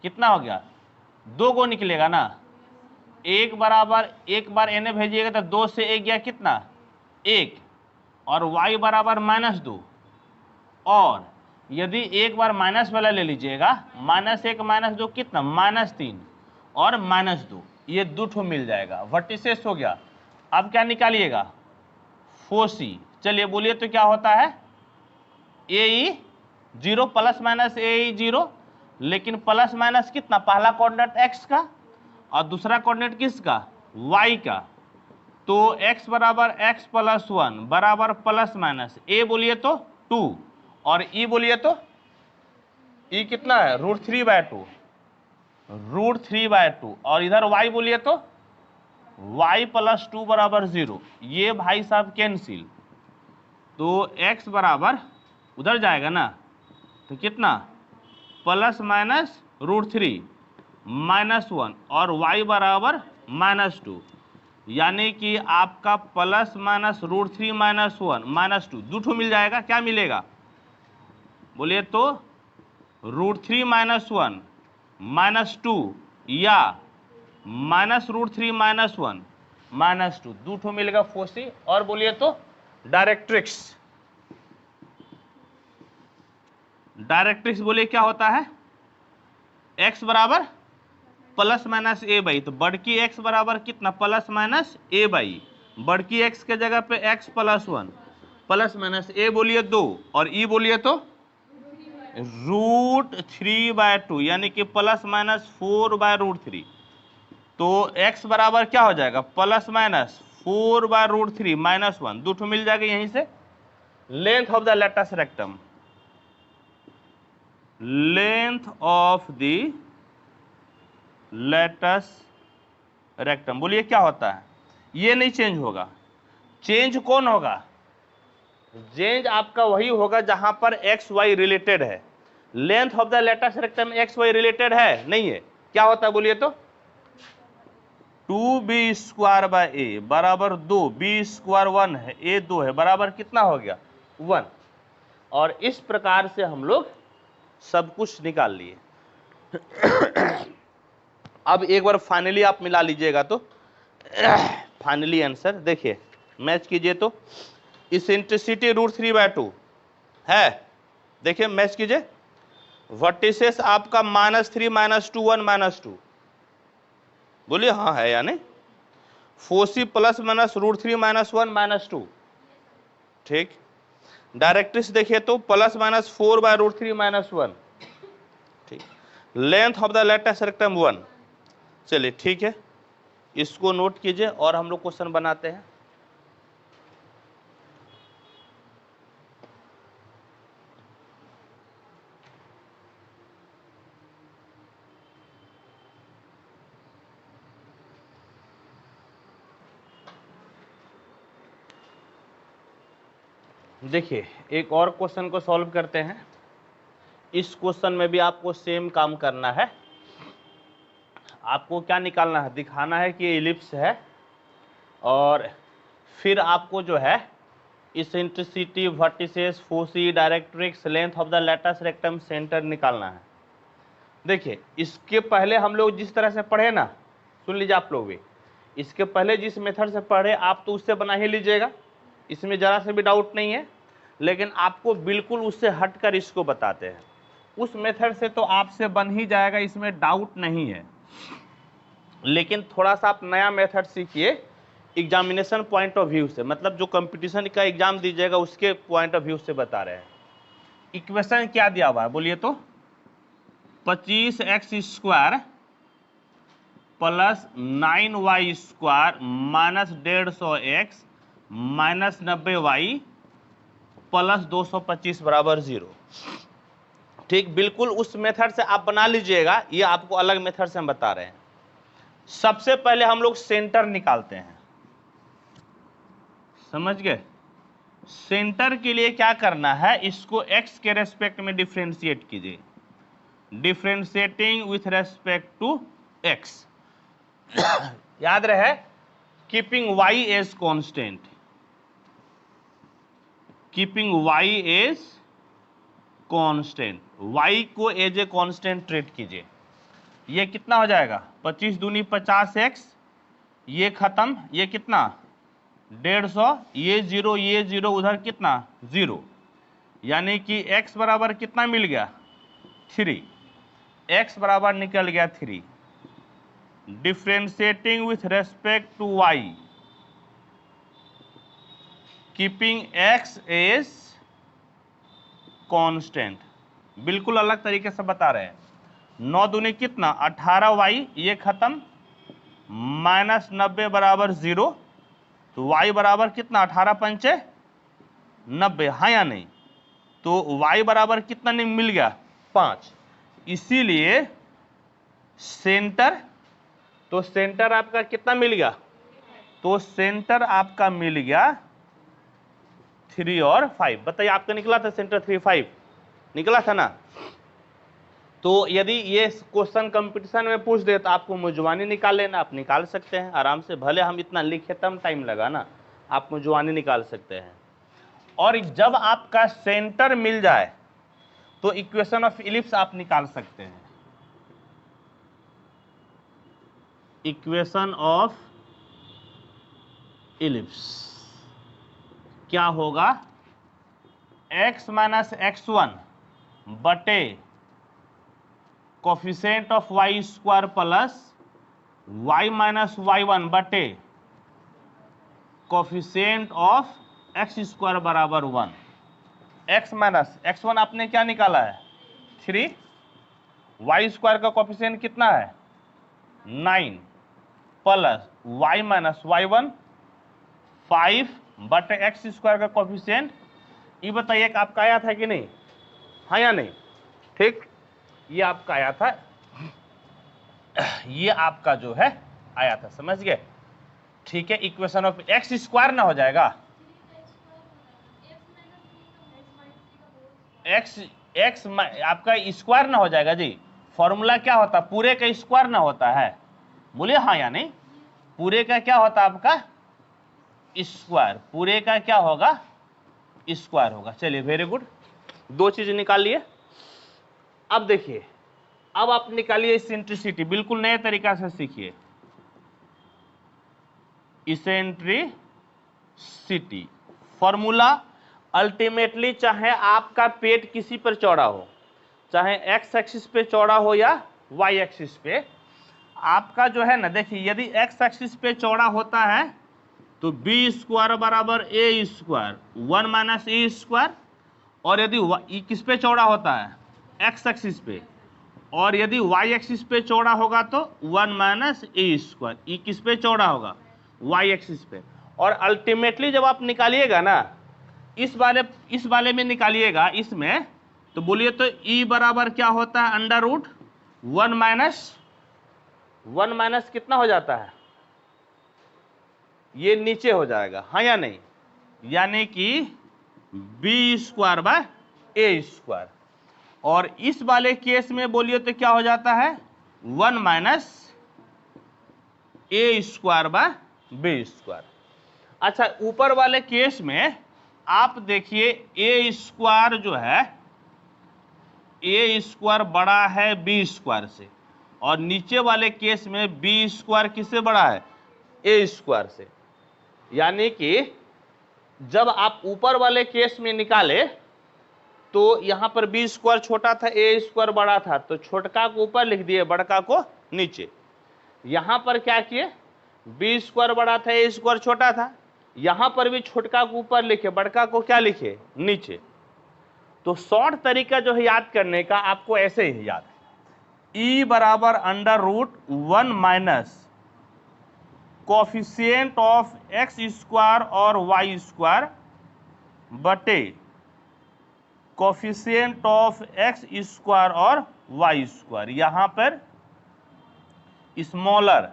कितना हो गया, 2 को निकलेगा ना, एक बराबर, एक बार n भेजिएगा तो 2 से 1 गया कितना 1, और y बराबर -2, और यदि एक बार माइनस वाला ले लीजिएगा, -1 -2 कितना -3 और -2, ये 2 ठो मिल जाएगा, वर्टिसेस हो गया। अब क्या निकालिएगा, फोसी। चलिए बोलिए तो क्या होता है, ए 0 प्लस माइनस ए 0, लेकिन प्लस माइनस कितना, पहला कोऑर्डिनेट x का और दूसरा कोऑर्डिनेट किसका, y का। तो x बराबर x प्लस 1 बराबर प्लस माइनस a बोलिए तो 2, और e बोलिए तो e कितना है √3/2, √3/2, और इधर y बोलिए तो y प्लस 2 बराबर 0। ये भाई साहब कैंसिल, तो x बराबर उधर जाएगा ना, तो कितना प्लस माइनस √3 -1 और y बराबर -2, यानी कि आपका प्लस माइनस √3 -1 -2 2 ठो मिल जाएगा। क्या मिलेगा, बोलिए तो √3 - 1 -2 या -√3 - 1 -2 दो ठो मिलेगा फोसी। और बोलिए तो डायरेक्ट्रिक्स। डायरेक्ट्रिक्स बोलिए क्या होता है, x बराबर प्लस माइनस a बाई, तो बड़की x बराबर कितना प्लस माइनस a बाई, बड़की x के जगह पे x + 1 प्लस माइनस a बोलिए 2 और e बोलिए तो √3/2 यानी कि प्लस माइनस 4/√3। तो x बराबर क्या हो जाएगा प्लस माइनस 4/√3 -1 दो ठो मिल जाएगा यहीं से। Length of the latus rectum, length of the latus rectum बोलिए क्या होता है, ये नहीं चेंज होगा। चेंज कौन होगा, चेंज आपका वही होगा जहां पर एक्स वाई रिलेटेड है। Length of the latus rectum x y related है नहीं है, क्या होता है बोलिए तो 2b² बराबर 2, b² 1 है, a 2 है, बराबर कितना हो गया 1। और इस प्रकार से हम लोग सब कुछ निकाल लिए। अब एक बार फाइनली आप मिला लीजिएगा तो फाइनली आंसर देखिए, मैच कीजिए तो इसेंट्रिसिटी √3/2 है, देखिए मैच कीजिए। वर्टिसेस आपका -3 -2 1 -2 बोलिए हाँ है या नहीं। फोसी प्लस माइनस √3 -1 -2 ठीक। डायरेक्ट्रिक्स देखिए तो प्लस माइनस 4/√3 -1 ठीक। Length of the latus rectum 1। चलिए ठीक है, इसको नोट कीजिए और हम लोग क्वेश्चन बनाते हैं। देखिए एक और क्वेश्चन को सॉल्व करते हैं। इस क्वेश्चन में भी आपको सेम काम करना है। आपको क्या निकालना है, दिखाना है कि इलिप्स है और फिर आपको जो है eccentricity, vertices, foci, directrix, length of the latus rectum, centre निकालना है। देखिए इसके पहले हम लोग जिस तरह से पढ़े ना, सुन लीजिए आप लोग भी, इसके पहले जिस मेथड से पढ़े आप तो उससे बना ही लीजिएगा, इसमें ज़रा से भी डाउट नहीं है। लेकिन आपको बिल्कुल उससे हटकर इसको बताते हैं। उस मेथड से तो आपसे बन ही जाएगा, इसमें डाउट नहीं है। लेकिन थोड़ा सा आप नया मेथड सीखिए एग्जामिनेशन पॉइंट ऑफ व्यू से, मतलब जो कंपटीशन का एग्जाम दीजिएगा उसके पॉइंट ऑफ व्यू से बता रहे हैं। इक्वेशन क्या दिया हुआ है बोलिए तो 25x² plus 9y² -150x -90y plus 225 बराबर 0। ठीक, बिल्कुल उस मेथड से आप बना लीजिएगा, ये आपको अलग मेथड से हम बता रहे हैं। सबसे पहले हम लोग सेंटर निकालते हैं, समझ गए। सेंटर के लिए क्या करना है, इसको x के रेस्पेक्ट में डिफरेंशिएट कीजिए, differentiating with respect to x। याद रहे keeping y as constant, keeping y as constant, y को एज ए कांस्टेंट ट्रीट कीजिए। ये कितना हो जाएगा 25 दूनी 50x, ये खत्म, ये कितना 150, ये 0 उधर कितना 0, यानी कि x बराबर कितना मिल गया 3, x बराबर निकल गया 3। Differentiating with respect to y, keeping x as constant, बिल्कुल अलग तरीके से बता रहे हैं। 9 दूनी कितना 18y, ये खत्म, -90 बराबर 0, तो y बराबर कितना 18 पंचे 90, हाँ या नहीं। तो y बराबर कितना नहीं मिल गया 5। इसीलिए सेंटर, तो सेंटर आपका कितना मिल गया, तो सेंटर आपका मिल गया 3 और 5। बताइए आपका निकला था सेंटर 3 5 निकला था ना। तो यदि ये क्वेश्चन कंपटीशन में पूछ दे तो आपको मुजवानी निकाल लेना, आप निकाल सकते हैं आराम से, भले हम इतना लिखे तब टाइम लगा ना, आप मुजवानी निकाल सकते हैं। और जब आपका सेंटर मिल जाए तो इक्वेशन ऑफ इलिप्स आप निकाल सकते हैं। इक्वेशन ऑफ इलिप्स क्या होगा, x माइनस x1 बटे coefficient of y square plus y minus y1 बटे कोफिशिएंट ऑफ x स्क्वायर बराबर 1। x माइनस x1 आपने क्या निकाला है 3, y स्क्वायर का कोफिशिएंट कितना है 9 प्लस y माइनस y1 5 बटे x स्क्वायर का कोफिशिएंट। ये बताइए कि आपका आया था कि नहीं, हाँ या नहीं, ठीक, ये आपका आया था, ये आपका जो है आया था, समझ गए, ठीक है। इक्वेशन ऑफ x स्क्वायर ना हो जाएगा, x आपका स्क्वायर ना हो जाएगा जी। फॉर्मूला क्या होता है, पूरे का स्क्वायर ना होता है, बोलिए हाँ या नहीं, पूरे का क्या होता है आपका स्क्वायर, पूरे का क्या होगा स्क्वायर होगा। चलिए वेरी गुड, दो चीज निकाल लिए। अब देखिए, अब आप निकालिए इसेंट्रिसिटी, बिल्कुल नए तरीका से सीखिए। इसेंट्रिसिटी फॉर्मूला अल्टीमेटली, चाहे आपका पेट किसी पर चौड़ा हो, चाहे एक्स एक्सिस पे चौड़ा हो या वाई एक्सिस पे, आपका जो है ना, देखिए यदि एक्स एक्सिस पे चौड़ा होता है तो बी स्क्वायर बराबर ए स्क्वायर 1 माइनस ए स्क्वायर, और यदि किस पे चौड़ा होता है एक्स एक्सिस पे, और यदि वाई एक्सिस पे चौड़ा होगा तो 1 माइनस ए स्क्वायर। ये किस पे चौड़ा होगा वाई एक्सिस पे। और अल्टीमेटली जब आप निकालिएगा ना, इस वाले में निकालिएगा इसमें, तो बोलिए तो ई बराबर क्या होता है अंडर रूट 1 माइनस कितना हो जाता है, ये नीचे हो जाएगा, हाँ या नहीं, यानी कि B square by A square. और इस वाले केस में बोलिए तो क्या हो जाता है 1 minus A square by B square. अच्छा, ऊपर वाले केस में आप देखिए ए स्क्वायर जो है, ए स्क्वायर बड़ा है बी स्क्वायर से, और नीचे वाले केस में बी स्क्वायर किससे बड़ा है ए स्क्वायर से। यानी कि जब आप ऊपर वाले केस में निकाले तो यहां पर बी स्क्वायर छोटा था, ए स्क्वायर बड़ा था, तो छोटका को ऊपर लिख दिए, बड़का को नीचे। यहां पर क्या किए, बी स्क्वायर बड़ा था, ए स्क्वायर छोटा था, यहां पर भी छोटका को ऊपर लिखे, बड़का को क्या लिखे नीचे। तो शॉर्ट तरीका जो है याद करने का, आपको ऐसे ही याद है, ई बराबर under root 1 minus coefficient of x square और वाई स्क्वायर बटे कोफिशिएंट ऑफ एक्स स्क्वायर और वाई स्क्वायर, यहां पर स्मॉलर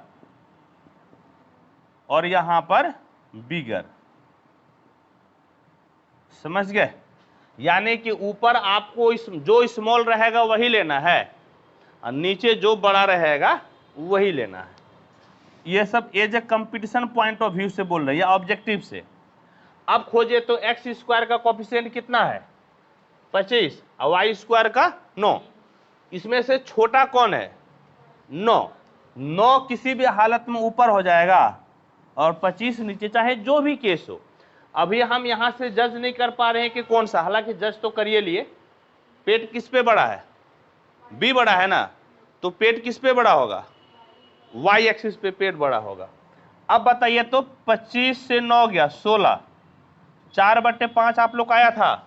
और यहां पर बिगर, समझ गए। यानी कि ऊपर आपको जो स्मॉल रहेगा वही लेना है, और नीचे जो बड़ा रहेगा वही लेना है। ये सब as a competition point of view से बोल रहे हैं, या ऑब्जेक्टिव से। अब खोजे तो एक्स स्क्वायर का कोफिशिएंट कितना है 25, और वाई स्क्वायर का 9, इसमें से छोटा कौन है 9 किसी भी हालत में ऊपर हो जाएगा और 25 नीचे, चाहे जो भी केस हो। अभी हम यहां से जज नहीं कर पा रहे हैं कि कौन सा, हालांकि जज तो करिए लिए। पेट किस पे बड़ा है, बी बड़ा है ना, तो पेट किस पे बड़ा होगा वाई एक्सिस पे पेट बड़ा होगा। अब बताइए तो 25 से 9 गया 16, 4/5 आप लोग का आया था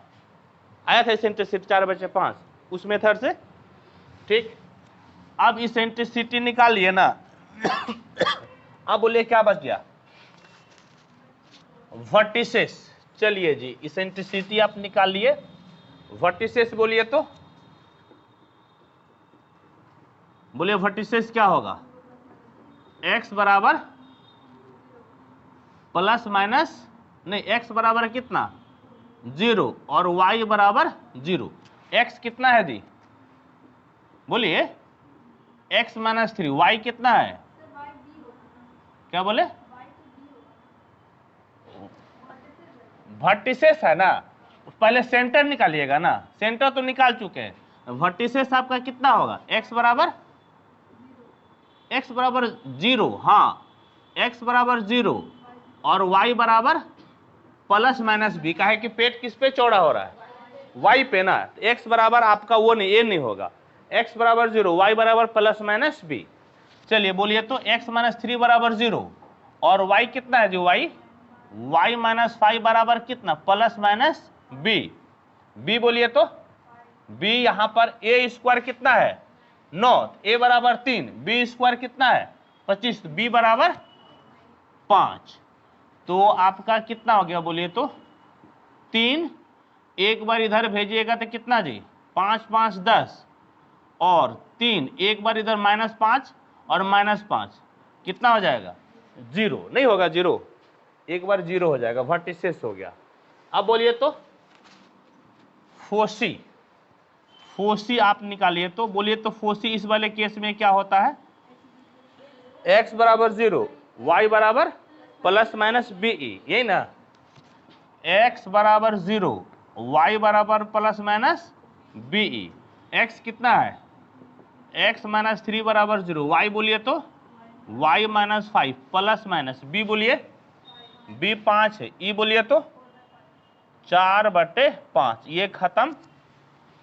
इसेंट्रिसिटी 4/5 उस मेथड से, ठीक। अब इसेंट्रिसिटी निकालिए ना अब बोलिए क्या बच गया वर्टिसेस। चलिए जी, इसेंट्रिसिटी आप निकाल लिए, वर्टिसेस बोलिए तो बोलिए वर्टिसेस क्या होगा, x बराबर प्लस माइनस नहीं, x बराबर कितना 0 और y बराबर 0। x कितना है दी, बोलिए x माइनस 3, y कितना है, क्या बोले वर्टिसेस है ना, पहले सेंटर निकालिएगा ना, सेंटर तो निकाल चुके हैं। वर्टिसेस आपका कितना होगा, x बराबर 0, हाँ x बराबर 0 और y बराबर प्लस माइनस b। का है कि पेट किस पे चौड़ा हो रहा है, y पे ना, तो x बराबर आपका वो नहीं, a नहीं होगा, x बराबर 0, y बराबर प्लस माइनस b। चलिए बोलिए तो x माइनस 3 बराबर 0 और y कितना है जी, y माइनस 5 बराबर कितना, प्लस माइनस b। b बोलिए तो b यहां पर a स्क्वायर कितना है 9, a बराबर 3, b स्क्वायर कितना है 25, b बराबर 5। तो आपका कितना हो गया बोलिए तो 3, एक बार इधर भेजिएगा तो कितना जी 5 5 10 और 3, एक बार इधर -5 और -5 कितना हो जाएगा 0, नहीं होगा 0, एक बार 0 हो जाएगा, वर्टिसेस हो गया। अब बोलिए तो फोसी आप निकालिए, तो बोलिए तो फोसी इस वाले केस में क्या होता है, x बराबर 0, y बराबर प्लस माइनस बी, यही ना, x बराबर 0, y बराबर प्लस माइनस बी। x कितना है, x माइनस 3 बराबर 0, y बोलिए तो y minus 5 plus minus b बोलिए b 5 है, e बोलिए तो 4/5, ये खत्म।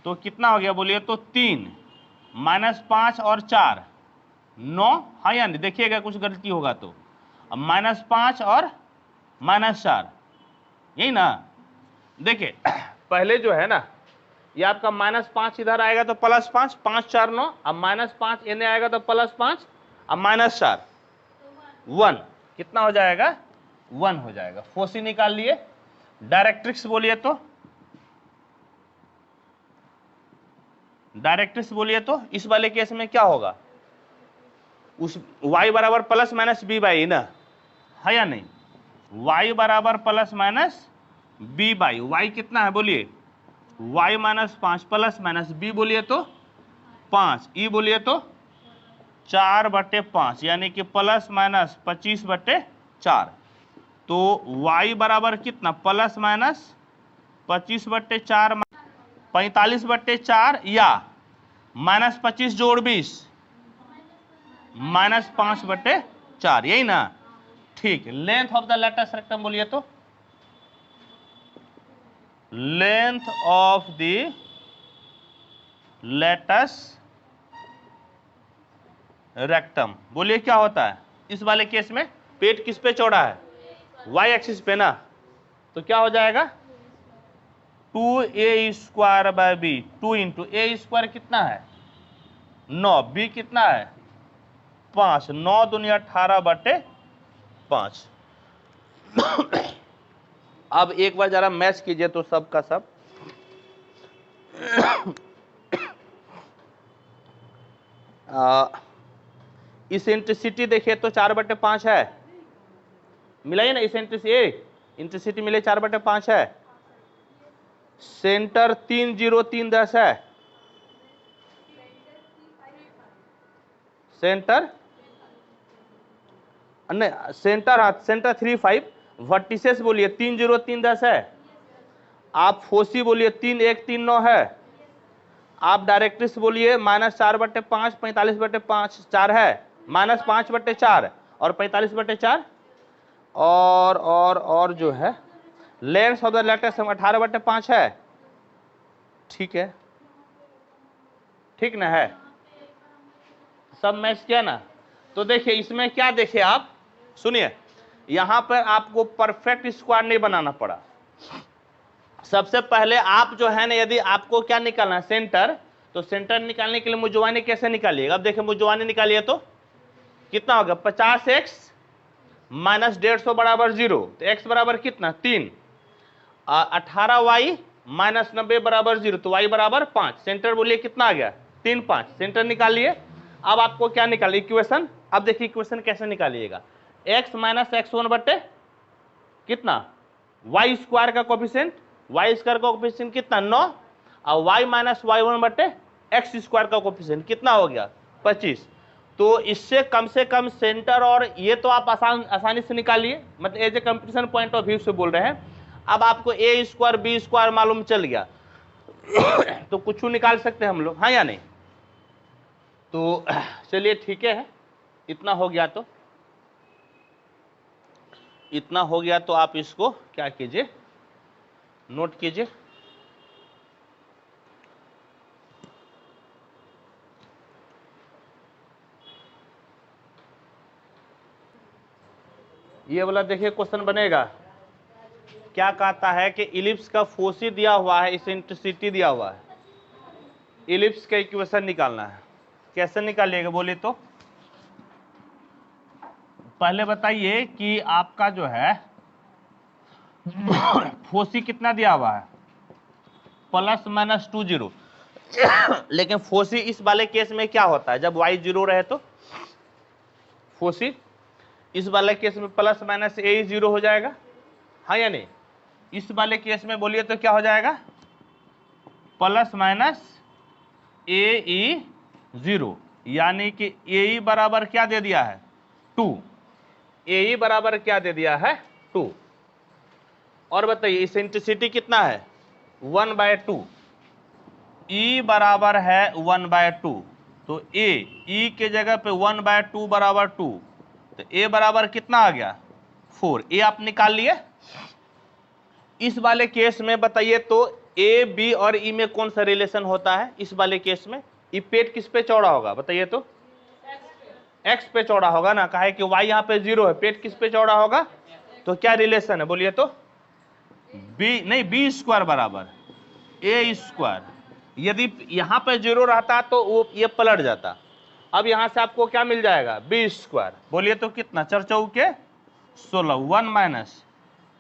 तो कितना हो गया बोलिए तो 3 -5 और 4 9, हाँ या नहीं, देखिएगा कुछ गलती होगा तो, अब -5 और -4, यही ना। देखिए पहले जो है ना ये आपका -5 इधर आएगा तो +5, 5 4 9, अब -5 इन्हें आएगा तो +5, अब -4 1, कितना हो जाएगा 1 हो जाएगा। फोसी निकाल लिए। डायरेक्ट्रिक्स बोलिए तो, डायरेक्ट्रिक्स बोलिए तो इस वाले केस में क्या होगा, उस y बराबर प्लस माइनस b बाई ना, है या नहीं, y बराबर plus minus b by, y कितना है बोलिए y -5 प्लस माइनस b बोलिए तो 5, e बोलिए तो 4/5, यानी कि प्लस माइनस 25/4। तो y बराबर कितना प्लस माइनस 25/4 45/4 या -25 जोड़ 20 -5/4, यही ना, ठीक। Length of the latus rectum बोलिए तो, length of the latus rectum बोलिए क्या होता है इस वाले केस में, पेट किस पे चौड़ा है, y एक्सिस पे ना, तो क्या हो जाएगा 2a² b, 2 इंटू a² कितना है 9, b कितना है 5, 9 दूनी 18/5। अब एक बार जरा मैच कीजिए तो सब का सब, इसेंट्रिसिटी देखिए तो 4/5 है, मिलाइए ना, इंटेंसिटी मिले 4/5 है, सेंटर 3 0 3 10 है, सेंटर नहीं, सेंटर 3 5, वर्टिसेस बोलिए 3 0 3 10 है, आप फोसी बोलिए 3 1 3 9 है, आप डायरेक्ट्रिक्स बोलिए -4/5 45/5 4 है, -5/4 और 45/4 और जो है लेंथ ऑफ द लेटेस्ट 18/5 है, ठीक है, ठीक ना है, सब मैच किया ना। तो देखिए इसमें क्या देखे आप, सुनिए, यहां पर आपको परफेक्ट स्क्वायर नहीं बनाना पड़ा। सबसे पहले आप जो है ना, यदि आपको क्या निकालना है सेंटर, तो सेंटर निकालने के लिए मुजवानी कैसे निकालिएगा, अब देखिए मुजवानी निकालिए तो कितना होगा 50x माइनस 150 बराबर 0, तो x बराबर कितना 3, 18y माइनस 90 बराबर 0, तो y बराबर 5, सेंटर बोलिए कितना आ गया 3 5, सेंटर निकालिए। अब आपको क्या निकालिए इक्वेशन, अब देखिए इक्वेशन कैसे निकालिएगा, x माइनस x1 बटे कितना y स्क्वायर का कोफिशिएंट, y स्क्वायर का कोफिशिएंट कितना 9 और y माइनस y1 बटे x स्क्वायर का कोफिशिएंट कितना हो गया 25। तो इससे कम से कम सेंटर, और ये तो आप आसानी से निकालिए, मतलब as a competition point of view से बोल रहे हैं। अब आपको ए स्क्वायर बी स्क्वायर मालूम चल गया तो कुछ निकाल सकते हैं हम लोग, हाँ या नहीं? तो चलिए ठीक है, इतना हो गया तो आप इसको क्या कीजिए, नोट कीजिए। ये वाला देखिए क्वेश्चन बनेगा, क्या कहता है कि इलिप्स का फोसी दिया हुआ है, इसेंट्रिसिटी दिया हुआ है, इलिप्स का इक्वेशन निकालना है। कैसे निकालिएगा बोलिए तो? पहले बताइए कि आपका जो है फोसी कितना दिया हुआ है, ±2 लेकिन फोसी इस वाले केस में क्या होता है, जब y 0 रहे तो फोसी इस वाले केस में ±a 0 हो जाएगा, हाँ या नहीं? इस वाले केस में बोलिए तो क्या हो जाएगा, ±a 0, यानी कि a बराबर क्या दे दिया है, 2। a बराबर क्या दे दिया है, 2। और बताइए इसेंट्रिसिटी कितना है, 1/2। e बराबर है 1/2, तो e के जगह पे 1/2 बराबर 2, तो a बराबर कितना आ गया, 4। a आप निकाल लिए। इस वाले केस में बताइए तो a b और e में कौन सा रिलेशन होता है? इस वाले केस में ये पेट किस पे चौड़ा होगा बताइए तो? x पे चौड़ा होगा ना, कहा है कि y यहाँ पे 0 है, पेट किस पे चौड़ा होगा? तो क्या रिलेशन है बोलिए तो? b स्क्वायर बराबर a स्क्वायर। यदि यहाँ पे 0 रहता तो वो ये पलट जाता। अब यहां से आपको क्या मिल जाएगा, बी स्क्वायर। बोलिए तो कितना, 4 चौके 16, 1 माइनस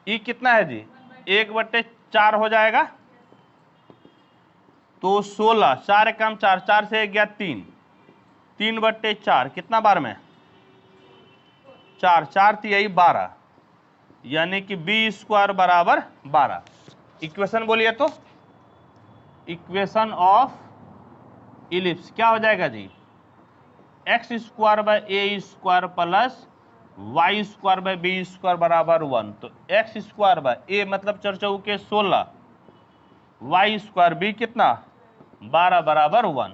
ई कितना है जी, 1/4 हो जाएगा, तो 16, 4 कम 4, 4 से 1 गया 3, 3/4 कितना बार में, 4, 4 3 12, यानी कि बी स्क्वायर बराबर 12। इक्वेशन बोलिए तो, इक्वेशन ऑफ इलिप्स क्या हो जाएगा जी, x square by A square plus y square by B square बराबर 1। तो x स्क्वायर बाय ए मतलब 4 चौके 16, वाई स्क्वायर बी कितना 12 बराबर 1।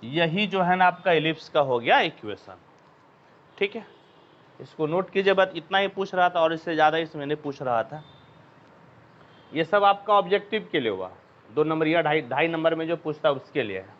यही जो है ना आपका इलिप्स का हो गया इक्वेशन। ठीक है, इसको नोट कीजिए। बस इतना ही पूछ रहा था और इससे ज़्यादा इसमें नहीं पूछ रहा था। ये सब आपका ऑब्जेक्टिव के लिए हुआ, 2 नंबर या 2.5 नंबर में जो पूछता है उसके लिए है।